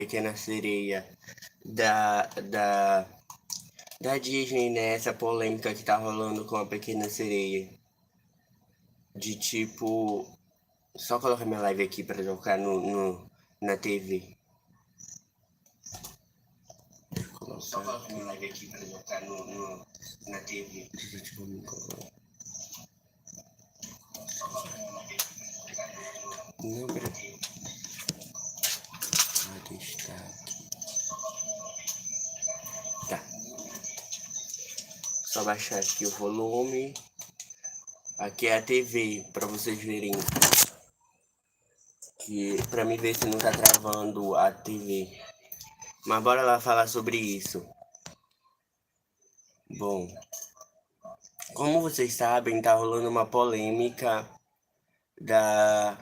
Pequena Sereia da, da, da Disney, né? Essa polêmica que tá rolando com a Pequena Sereia. De tipo. Só colocar minha live aqui pra jogar na TV. Só colocar minha live aqui pra jogar na TV. Não, peraí. Destaque. Tá. Só baixar aqui o volume. Aqui é a TV, pra vocês verem. Pra mim ver se não tá travando a TV. Mas bora lá falar sobre isso. Bom, como vocês sabem, tá rolando uma polêmica da,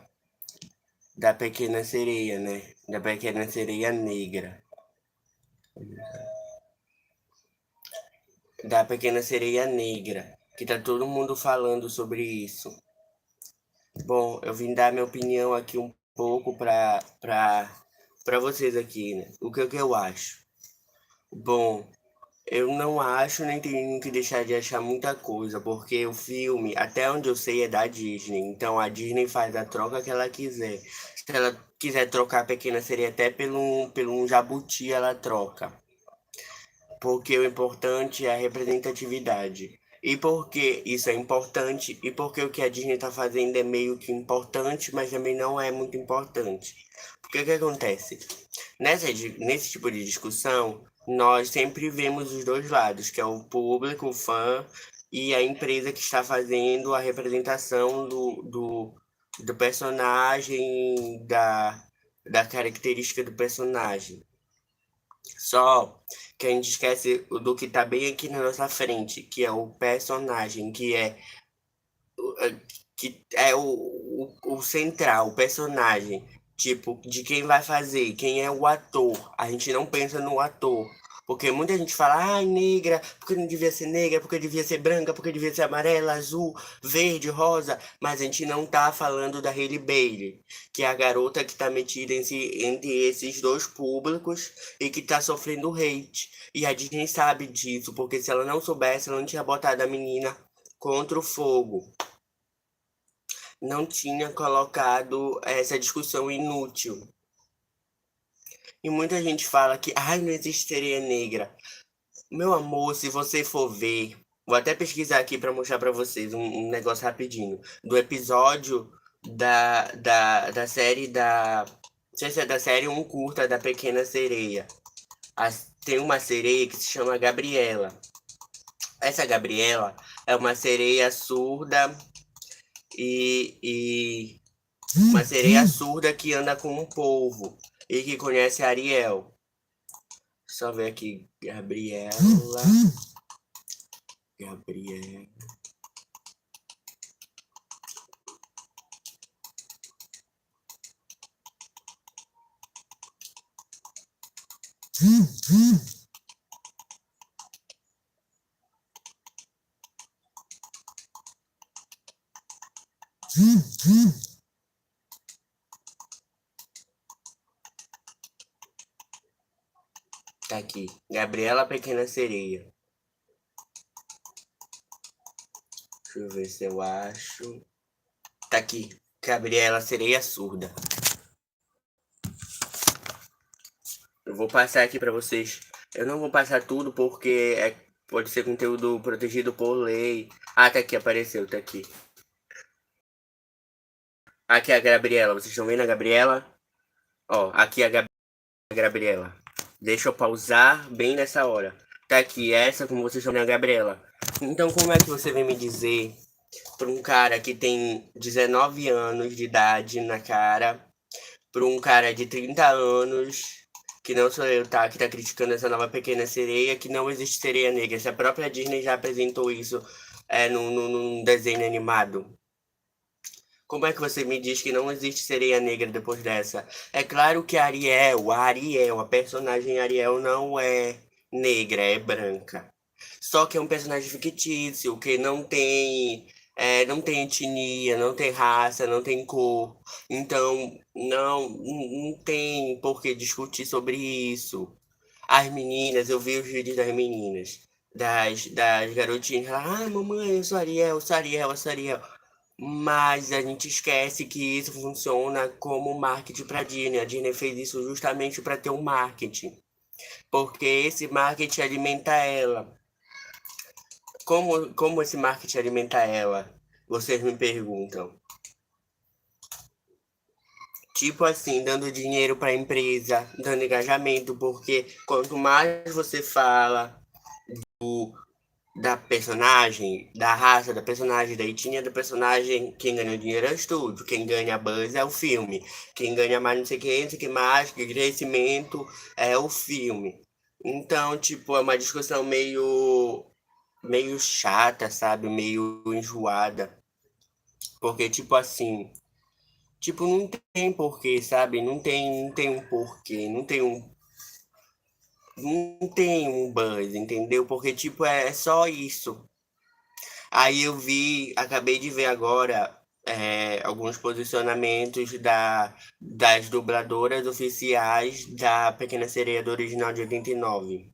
da Pequena Sereia, né? Da Pequena Sereia Negra. Da Pequena Sereia Negra. Que tá todo mundo falando sobre isso. Bom, eu vim dar minha opinião aqui um pouco pra vocês aqui, né? O que eu acho? Bom, eu não acho nem tenho que deixar de achar muita coisa, porque o filme, até onde eu sei, é da Disney. Então a Disney faz a troca que ela quiser. Se ela quiser trocar a Pequena Sereia até pelo um jabuti, ela troca. Porque o importante é a representatividade. E porque isso é importante, e porque o que a Disney está fazendo é meio que importante, mas também não é muito importante. Porque o que acontece? Nesse tipo de discussão, nós sempre vemos os dois lados, que é o público, o fã, e a empresa que está fazendo a representação do personagem, da característica do personagem. Só que a gente esquece do que tá bem aqui na nossa frente, que é o personagem, que é o central, o personagem. Tipo, de quem vai fazer, quem é o ator. A gente não pensa no ator. Porque muita gente fala, ai, negra, porque não devia ser negra, porque devia ser branca, porque devia ser amarela, azul, verde, rosa. Mas a gente não tá falando da Hailey Bailey, que é a garota que tá metida entre esses dois públicos e que tá sofrendo hate. E a Disney sabe disso, porque se ela não soubesse, ela não tinha botado a menina contra o fogo, não tinha colocado essa discussão inútil. E muita gente fala que, ai, não existe sereia negra. Meu amor, se você for ver, vou até pesquisar aqui para mostrar para vocês um negócio rapidinho. Do episódio da série não sei se é da série um curta da Pequena Sereia. Tem uma sereia que se chama Gabriela. Essa Gabriela é uma sereia surda e uma sereia surda que anda com um polvo e que conhece Ariel. Só ver aqui, Gabriela. Gabriela. Tá aqui, Gabriela Pequena Sereia. Deixa eu ver se eu acho. Tá aqui, Gabriela Sereia Surda. Eu vou passar aqui pra vocês. Eu não vou passar tudo porque pode ser conteúdo protegido por lei. Ah, tá aqui, apareceu, tá aqui. Aqui é a Gabriela, vocês estão vendo a Gabriela? Ó, aqui é a Gabriela. Deixa eu pausar bem nessa hora. Tá aqui, essa como vocês estão vendo a Gabriela. Então como é que você vem me dizer para um cara que tem 19 anos de idade na cara, para um cara de 30 anos, que não sou eu, tá? Que tá criticando essa nova Pequena Sereia, que não existe sereia negra. Se a própria Disney já apresentou isso num desenho animado. Como é que você me diz que não existe sereia negra depois dessa? É claro que a personagem Ariel não é negra, é branca. Só que é um personagem fictício, que não tem não tem etnia, não tem raça, não tem cor. Então, não tem por que discutir sobre isso. As meninas, eu vi os vídeos das meninas, das garotinhas, ah, mamãe, eu sou Ariel, eu sou Ariel. Mas a gente esquece que isso funciona como marketing para a Disney. A Disney fez isso justamente para ter um marketing, porque esse marketing alimenta ela. Como esse marketing alimenta ela? Vocês me perguntam. Tipo assim, dando dinheiro para a empresa, dando engajamento, porque quanto mais você fala da personagem, da raça da personagem, da etnia da personagem, quem ganha o dinheiro é o estúdio, quem ganha a buzz é o filme, quem ganha mais não sei o que, não sei o que mais, que crescimento é o filme. Então, tipo, é uma discussão meio chata, sabe? Meio enjoada. Porque, tipo assim, tipo, não tem porquê, sabe? Não tem um porquê, não tem um buzz, entendeu? Porque, tipo, é só isso. Aí eu acabei de ver agora alguns posicionamentos das dubladoras oficiais da Pequena Sereia do original de 89,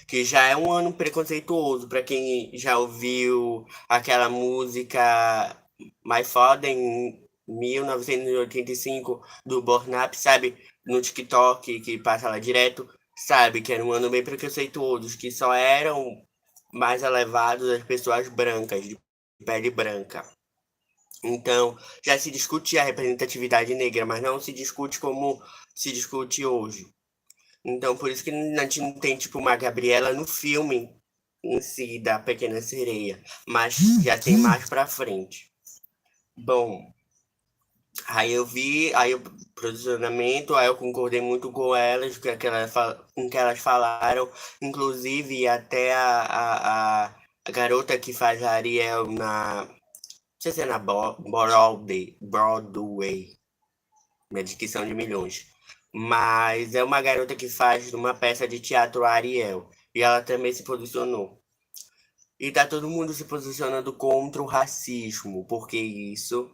que já é um ano preconceituoso para quem já ouviu aquela música My Father em 1985 do Bornap, sabe? No TikTok, que passa lá direto, sabe? Que era um ano bem preconceituoso, que só eram mais elevados as pessoas brancas, de pele branca. Então, já se discute a representatividade negra, mas não se discute como se discute hoje. Então, por isso que a gente não tem, tipo, uma Gabriela no filme em si da Pequena Sereia, mas já tem mais pra frente. Bom, aí o posicionamento, aí eu concordei muito com elas, com o que elas falaram, inclusive até a garota que faz a Ariel não sei se é na Broadway, minha dicção de milhões. Mas é uma garota que faz uma peça de teatro Ariel. E ela também se posicionou. E tá todo mundo se posicionando contra o racismo, porque isso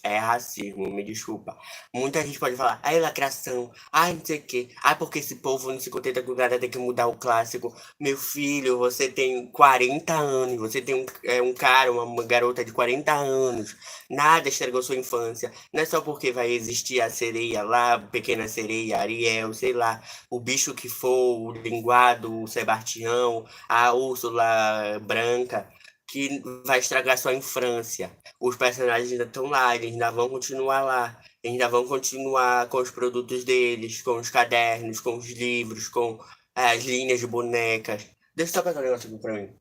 é racismo, me desculpa. Muita gente pode falar, ai, lacração, ai, não sei o quê, ai, porque esse povo não se contenta com nada, tem que mudar o clássico. Meu filho, você tem 40 anos, você tem um cara, uma garota de 40 anos, nada estragou sua infância. Não é só porque vai existir a sereia lá, Pequena Sereia, Ariel, sei lá, o bicho que for, o linguado, o Sebastião, a Úrsula Branca, que vai estragar sua infância. Os personagens ainda estão lá, eles ainda vão continuar lá, eles ainda vão continuar com os produtos deles, com os cadernos, com os livros, com as linhas de bonecas. Deixa eu só pegar um negócio aqui pra mim,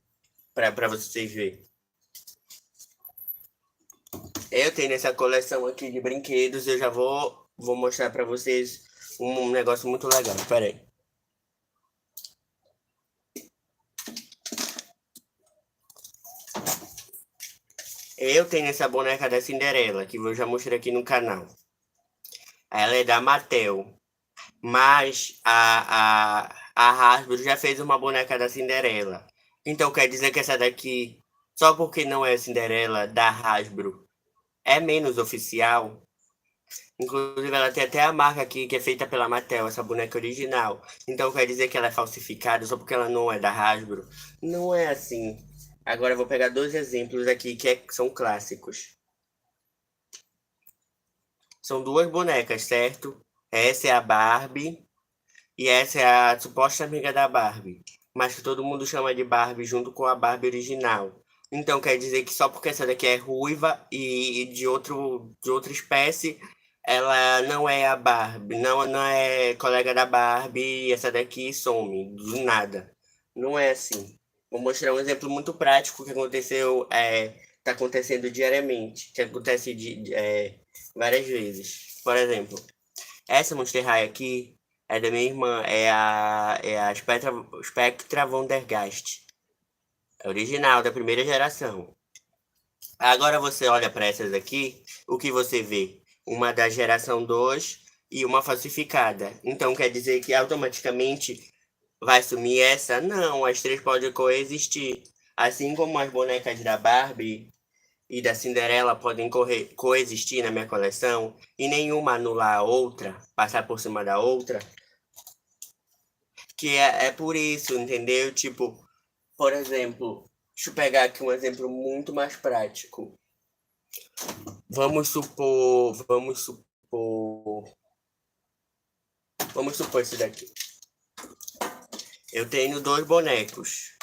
pra vocês verem. Eu tenho essa coleção aqui de brinquedos, eu já vou mostrar pra vocês um negócio muito legal. Pera aí. Eu tenho essa boneca da Cinderela, que eu já mostrei aqui no canal. Ela é da Mattel. Mas a Hasbro já fez uma boneca da Cinderela. Então quer dizer que essa daqui, só porque não é Cinderela da Hasbro, é menos oficial? Inclusive, ela tem até a marca aqui que é feita pela Mattel, essa boneca original. Então quer dizer que ela é falsificada só porque ela não é da Hasbro? Não é assim. Agora eu vou pegar dois exemplos aqui que são clássicos. São duas bonecas, certo? Essa é a Barbie. E essa é a suposta amiga da Barbie, mas que todo mundo chama de Barbie junto com a Barbie original. Então quer dizer que só porque essa daqui é ruiva e de outra espécie, ela não é a Barbie, não é colega da Barbie e essa daqui some do nada. Não é assim. Vou mostrar um exemplo muito prático que aconteceu, tá acontecendo diariamente, que acontece várias vezes. Por exemplo, essa Monster High aqui é da minha irmã, é a Spectra Von der Gast. É original, da primeira geração. Agora você olha para essas aqui, o que você vê? Uma da geração 2 e uma falsificada. Então quer dizer que automaticamente vai sumir essa? Não, as três podem coexistir. Assim como as bonecas da Barbie e da Cinderela podem coexistir na minha coleção e nenhuma anular a outra, passar por cima da outra, que é por isso, entendeu? Tipo, por exemplo, deixa eu pegar aqui um exemplo muito mais prático. Vamos supor isso daqui. Eu tenho dois bonecos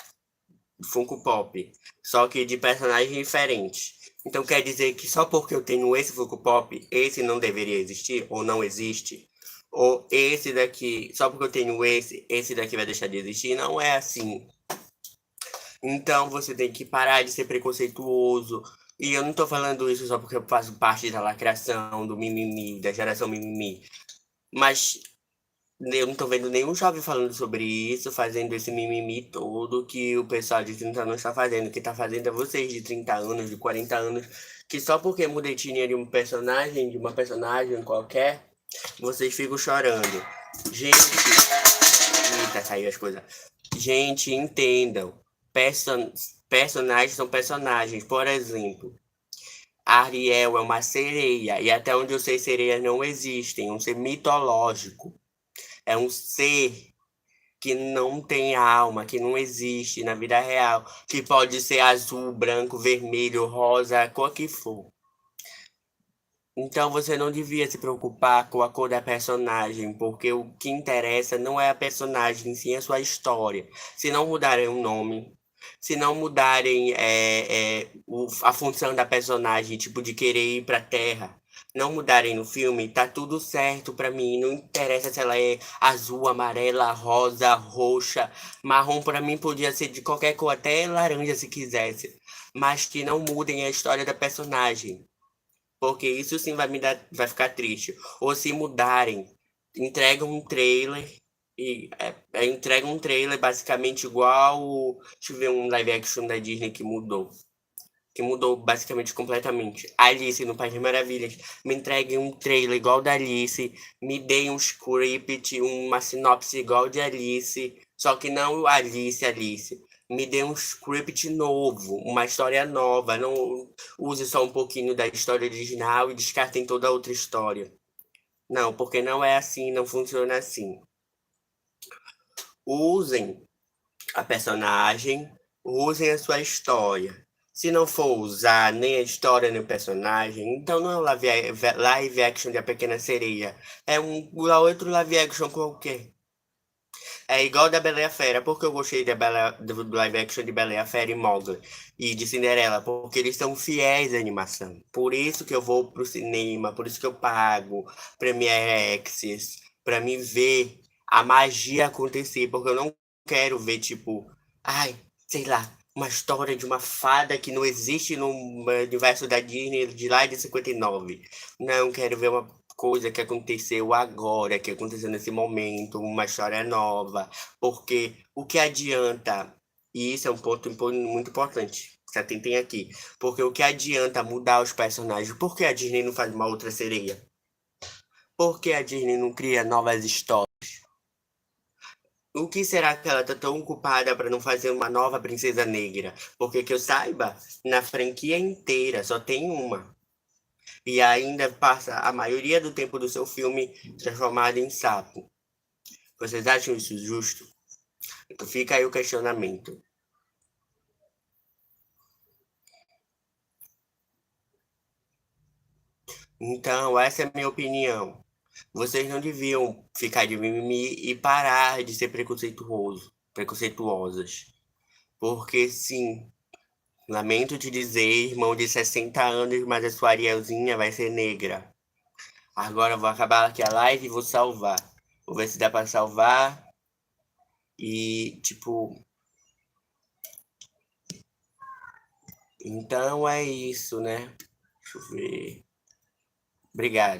Funko Pop, só que de personagens diferentes. Então quer dizer que só porque eu tenho esse Funko Pop, esse não deveria existir ou não existe? Ou esse daqui, só porque eu tenho esse daqui vai deixar de existir? Não é assim. Então você tem que parar de ser preconceituoso. E eu não tô falando isso só porque eu faço parte da lacração, do mimimi, da geração mimimi. Mas eu não tô vendo nenhum jovem falando sobre isso, fazendo esse mimimi todo que o pessoal de 30 anos tá fazendo. O que tá fazendo é vocês de 30 anos, de 40 anos, que só porque muda a etnia de um personagem, de uma personagem qualquer, vocês ficam chorando. Gente, eita, saiu as coisas. Gente, entendam. Person... Personagens são personagens. Por exemplo, Ariel é uma sereia, e até onde eu sei, sereias não existem. É um ser mitológico. É um ser que não tem alma, que não existe na vida real, que pode ser azul, branco, vermelho, rosa, a cor que for. Então você não devia se preocupar com a cor da personagem, porque o que interessa não é a personagem, sim a sua história. Se não mudarem o nome, se não mudarem a função da personagem, tipo de querer ir pra Terra, não mudarem no filme, tá tudo certo pra mim. Não interessa se ela é azul, amarela, rosa, roxa, marrom, pra mim podia ser de qualquer cor, até laranja se quisesse. Mas que não mudem a história da personagem. Porque isso sim vai ficar triste. Ou se mudarem, entregam um trailer e entregam um trailer basicamente igual. Deixa eu ver um live action da Disney que mudou. Que mudou basicamente completamente. Alice no País das Maravilhas. Me entreguem um trailer igual da Alice. Me deem um script, uma sinopse igual de Alice. Só que não Alice, Alice. Me dê um script novo, uma história nova. Não use só um pouquinho da história original e descartem toda a outra história. Não, porque não é assim, não funciona assim. Usem a personagem, usem a sua história. Se não for usar nem a história nem o personagem, então não é um live action de A Pequena Sereia. É um outro live action qualquer. É igual da Bela e a Fera. Porque eu gostei do live action de Bela e a Fera e Mowgli e de Cinderela? Porque eles são fiéis à animação. Por isso que eu vou pro cinema, por isso que eu pago Premiere Access, pra me ver a magia acontecer. Porque eu não quero ver, tipo, ai, sei lá, uma história de uma fada que não existe no universo da Disney de lá de 59. Não quero ver uma coisa que aconteceu agora, que aconteceu nesse momento, uma história nova, porque o que adianta, e isso é um ponto muito importante, se atentem aqui, porque o que adianta mudar os personagens? Por que a Disney não faz uma outra sereia? Por que a Disney não cria novas histórias? O que será que ela tá tão ocupada para não fazer uma nova Princesa Negra? Porque que eu saiba, na franquia inteira só tem uma. E ainda passa a maioria do tempo do seu filme transformado em sapo. Vocês acham isso justo? Então fica aí o questionamento. Então, essa é a minha opinião. Vocês não deviam ficar de mimimi e parar de ser preconceituosas. Porque sim, lamento te dizer, irmão de 60 anos, mas a sua Arielzinha vai ser negra. Agora eu vou acabar aqui a live e vou salvar. Vou ver se dá pra salvar. E, tipo, então é isso, né? Deixa eu ver. Obrigado.